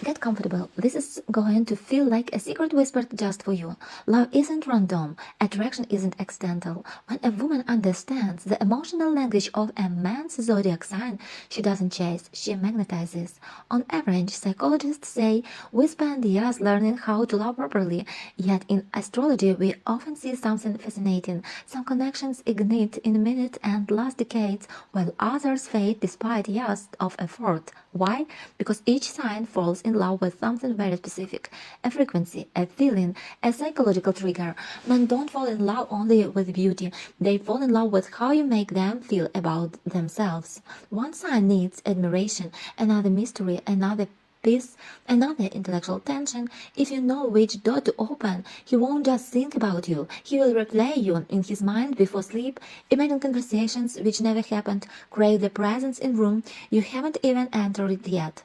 Get comfortable. This is going to feel like a secret whispered just for you. Love isn't random. Attraction isn't accidental. When a woman understands the emotional language of a man's zodiac sign, she doesn't chase, she magnetizes. On average, psychologists say we spend years learning how to love properly, yet in astrology we often see something fascinating. Some connections ignite in minutes and last decades, while others fade despite years of effort. Why? Because each sign falls in love with something very specific, a frequency, a feeling, a psychological trigger. Men don't fall in love only with beauty, they fall in love with how you make them feel about themselves. One sign needs admiration, another mystery, another peace, another intellectual tension. If you know which door to open, he won't just think about you, he will replay you in his mind before sleep, imagine conversations which never happened, crave the presence in room you haven't even entered it yet.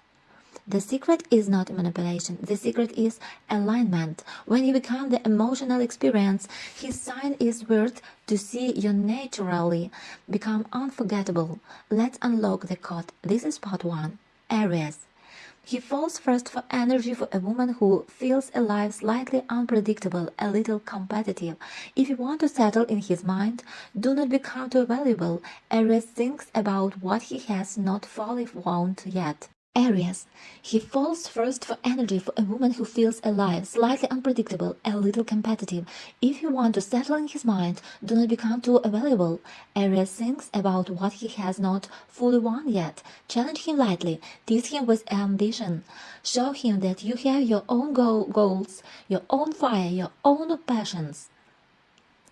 The secret is not manipulation, the secret is alignment. When you become the emotional experience, his sign is worth to see you naturally become unforgettable. Let's unlock the code. This is part 1. Aries. He falls first for energy for a woman who feels alive, slightly unpredictable, a little competitive. If you want to settle in his mind, do not become too valuable. Aries thinks about what he has not fully found yet. Aries. He falls first for energy for a woman who feels alive, slightly unpredictable, a little competitive. If you want to settle in his mind, do not become too available. Aries thinks about what he has not fully won yet. Challenge him lightly, tease him with ambition. Show him that you have your own goals, your own fire, your own passions.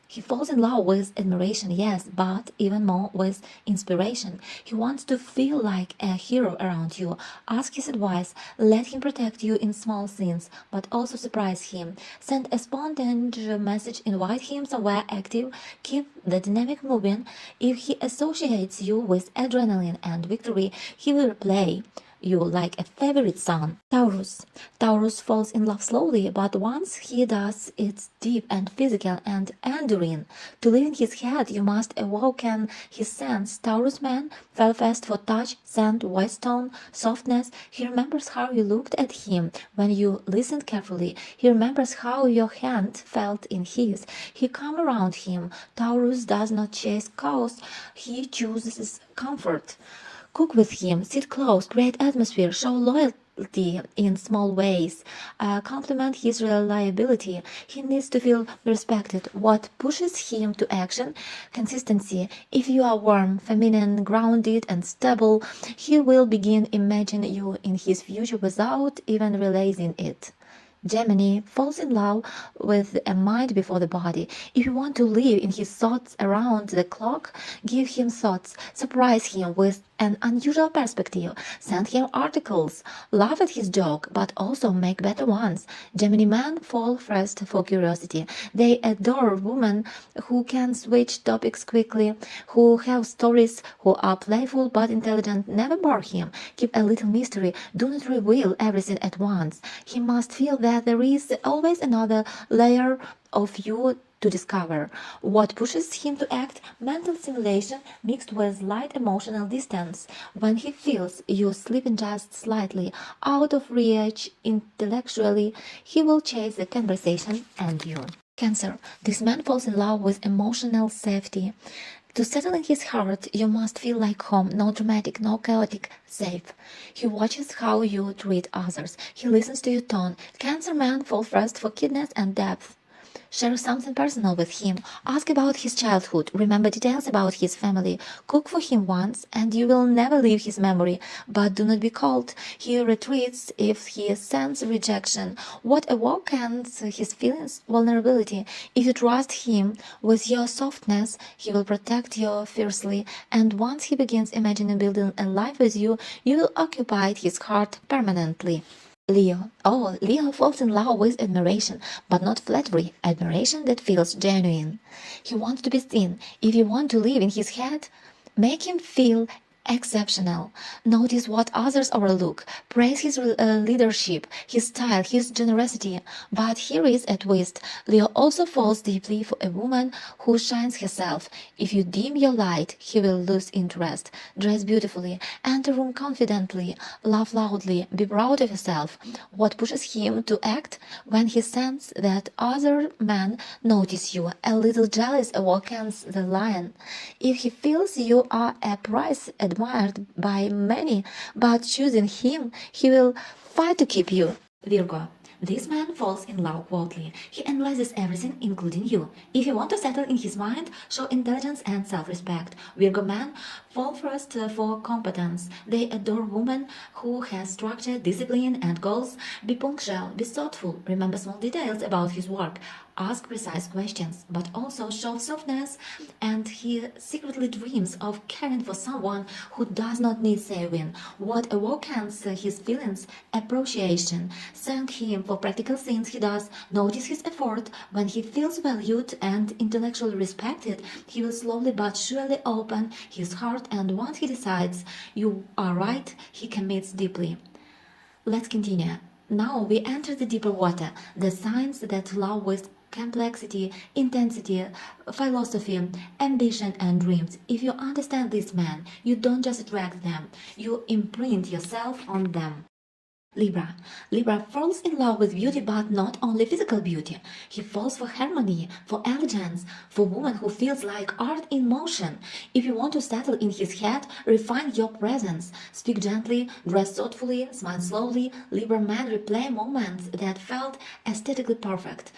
He falls in love with admiration, yes, but even more with inspiration. He wants to feel like a hero around you. Ask his advice, let him protect you in small things, but also surprise him. Send a spontaneous message, invite him somewhere active, keep the dynamic moving. If he associates you with adrenaline and victory, he will replay you like a favorite son. Taurus. Taurus falls in love slowly, but once he does, it's deep and physical and enduring. To live in his head, you must awaken his sense. Taurus man fell fast for touch, scent, voice tone, softness. He remembers how you looked at him when you listened carefully. He remembers how your hand felt in his. He come around him. Taurus does not chase chaos, he chooses comfort. Cook with him, sit close, create atmosphere, show loyalty in small ways, compliment his reliability. He needs to feel respected. What pushes him to action? Consistency. If you are warm, feminine, grounded, and stable, he will begin imagining you in his future without even realizing it. Gemini falls in love with a mind before the body. If you want to live in his thoughts around the clock, give him thoughts, surprise him with an unusual perspective, send him articles, laugh at his joke, but also make better ones. Gemini men fall first for curiosity. They adore women who can switch topics quickly, who have stories, who are playful but intelligent. Never bore him. Keep a little mystery. Do not reveal everything at once. He must feel that there is always another layer of you to discover. What pushes him to act? Mental stimulation mixed with light emotional distance. When he feels you slipping just slightly out of reach intellectually, he will chase the conversation and you. Cancer. This man falls in love with emotional safety. To settle in his heart, you must feel like home, no dramatic, no chaotic, safe. He watches how you treat others. He listens to your tone. Cancer men fall first for kindness and depth. Share something personal with him. Ask about his childhood. Remember details about his family. Cook for him once, and you will never leave his memory. But do not be cold. He retreats if he senses rejection. What awakens his feelings? Vulnerability. If you trust him with your softness, he will protect you fiercely. And once he begins imagining building a life with you, you will occupy his heart permanently. Leo. Oh, Leo falls in love with admiration, but not flattery, admiration that feels genuine. He wants to be seen. If you want to live in his head, make him feel Exceptional. Notice what others overlook. Praise his leadership, his style, his generosity. But here is a twist. Leo also falls deeply for a woman who shines herself. If you dim your light, he will lose interest. Dress beautifully, enter room confidently, laugh loudly, be proud of yourself. What pushes him to act? When he senses that other men notice you, a little jealous awakens the lion. If he feels you are a prize admired by many, but choosing him, he will fight to keep you. Virgo. This man falls in love quietly. He analyzes everything, including you. If you want to settle in his mind, show intelligence and self-respect. Virgo men fall first for competence. They adore women who has structure, discipline, and goals. Be punctual, be thoughtful, remember small details about his work. Ask precise questions, but also show softness, and he secretly dreams of caring for someone who does not need saving. What awakens his feelings? Appreciation. Thank him for practical things he does. Notice his effort. When he feels valued and intellectually respected, he will slowly but surely open his heart, and once he decides you are right, he commits deeply. Let's continue. Now we enter the deeper water, the signs that love with complexity, intensity, philosophy, ambition, and dreams. If you understand this man, you don't just attract them, you imprint yourself on them. Libra. Libra falls in love with beauty, but not only physical beauty. He falls for harmony, for elegance, for woman who feels like art in motion. If you want to settle in his head, refine your presence. Speak gently, dress thoughtfully, smile slowly. Libra men replay moments that felt aesthetically perfect.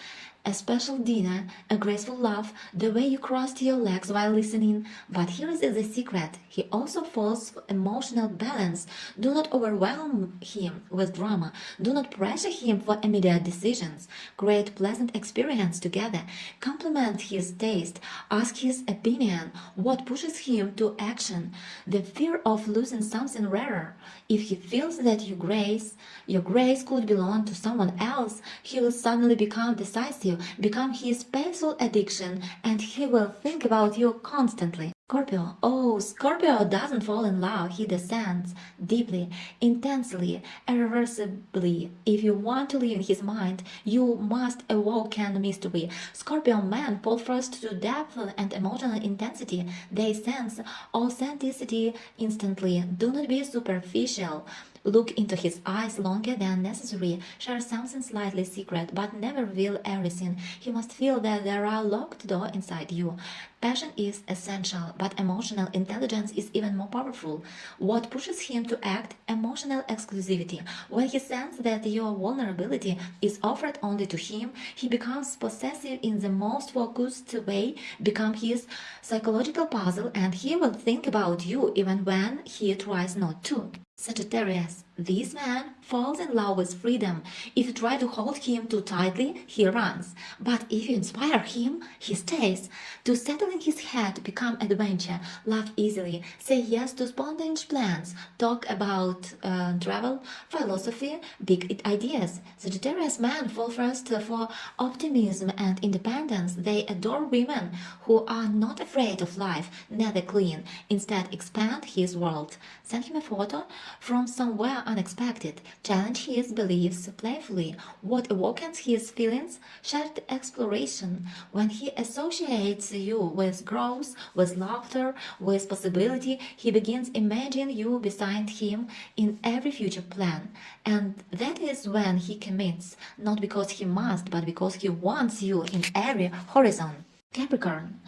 A special dinner, a graceful laugh, the way you crossed your legs while listening. But here is the secret. He also falls for emotional balance. Do not overwhelm him with drama. Do not pressure him for immediate decisions. Create pleasant experience together. Compliment his taste. Ask his opinion. What pushes him to action? The fear of losing something rarer. If he feels that your grace could belong to someone else, he will suddenly become decisive, become his painful addiction, and he will think about you constantly. Scorpio. Oh, Scorpio doesn't fall in love. He descends deeply, intensely, irreversibly. If you want to live in his mind, you must awaken mystery. Scorpio men fall first to depth and emotional intensity. They sense authenticity instantly. Do not be superficial. Look into his eyes longer than necessary. Share something slightly secret, but never reveal everything. He must feel that there are locked doors inside you. Passion is essential, but emotional intelligence is even more powerful. What pushes him to act? Emotional exclusivity. When he senses that your vulnerability is offered only to him, he becomes possessive in the most focused way, become his psychological puzzle, and he will think about you even when he tries not to. Sagittarius. This man falls in love with freedom. If you try to hold him too tightly, he runs. But if you inspire him, he stays. To settle in his head, become adventure, laugh easily, say yes to spontaneous plans, talk about travel, philosophy, big ideas. Sagittarius men fall first for optimism and independence. They adore women who are not afraid of life, never clean, instead expand his world. Send him a photo from somewhere unexpected. Challenge his beliefs playfully. What awakens his feelings? Shared exploration. When he associates you with growth, with laughter, with possibility, he begins imagining you beside him in every future plan. And that is when he commits, not because he must, but because he wants you in every horizon. Capricorn.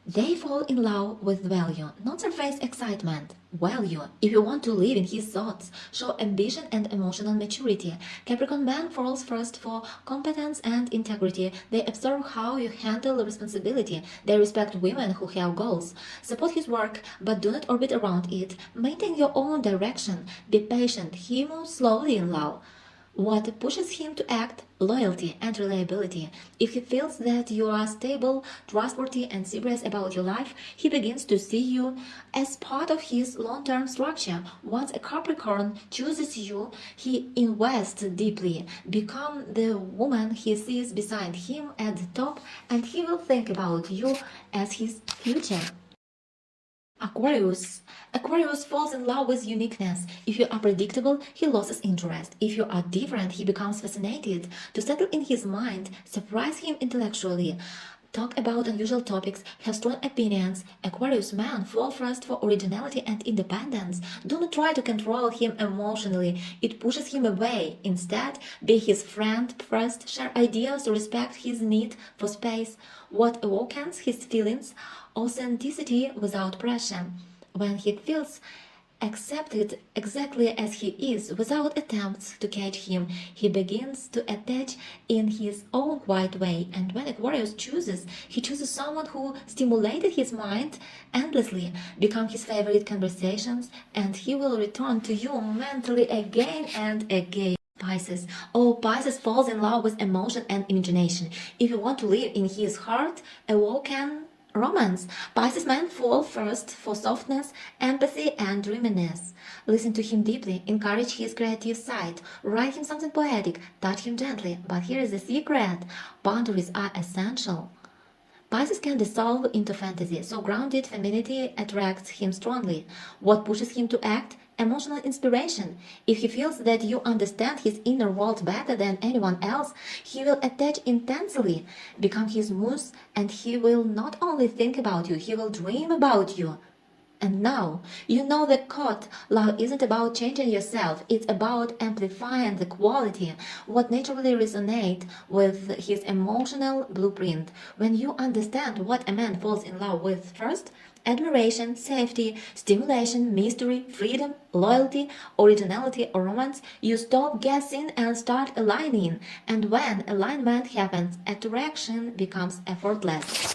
They fall in love with value, not surface excitement. Value. If you want to live in his thoughts, show ambition and emotional maturity. Capricorn man falls first for competence and integrity. They observe how you handle responsibility. They respect women who have goals. Support his work, but do not orbit around it. Maintain your own direction. Be patient. He moves slowly in love. What pushes him to act? Loyalty and reliability. If he feels that you are stable, trustworthy, and serious about your life, he begins to see you as part of his long-term structure. Once a Capricorn chooses you, he invests deeply, become the woman he sees beside him at the top, and he will think about you as his future. Aquarius. Aquarius falls in love with uniqueness. If you are predictable, he loses interest. If you are different, he becomes fascinated. To settle in his mind, surprise him intellectually. Talk about unusual topics, have strong opinions. Aquarius men fall first for originality and independence. Do not try to control him emotionally, it pushes him away. Instead, be his friend first, share ideas, respect his need for space. What awakens his feelings? Authenticity without pressure. When he feels accepted exactly as he is without attempts to catch him, he begins to attach in his own quiet way. And when Aquarius chooses, he chooses someone who stimulated his mind endlessly, become his favorite conversations, and he will return to you mentally again and again. Pisces. Oh, Pisces falls in love with emotion and imagination. If you want to live in his heart, awoken romance. Pisces men fall first for softness, empathy, and dreaminess. Listen to him deeply, encourage his creative side, write him something poetic, touch him gently. But here is the secret: boundaries are essential. Pisces can dissolve into fantasy, so grounded femininity attracts him strongly. What pushes him to act? Emotional inspiration. If he feels that you understand his inner world better than anyone else, he will attach intensely, become his muse, and he will not only think about you, he will dream about you. And now, you know the quote: love isn't about changing yourself, it's about amplifying the quality, what naturally resonates with his emotional blueprint. When you understand what a man falls in love with first: admiration, safety, stimulation, mystery, freedom, loyalty, originality, or romance, you stop guessing and start aligning. And when alignment happens, attraction becomes effortless.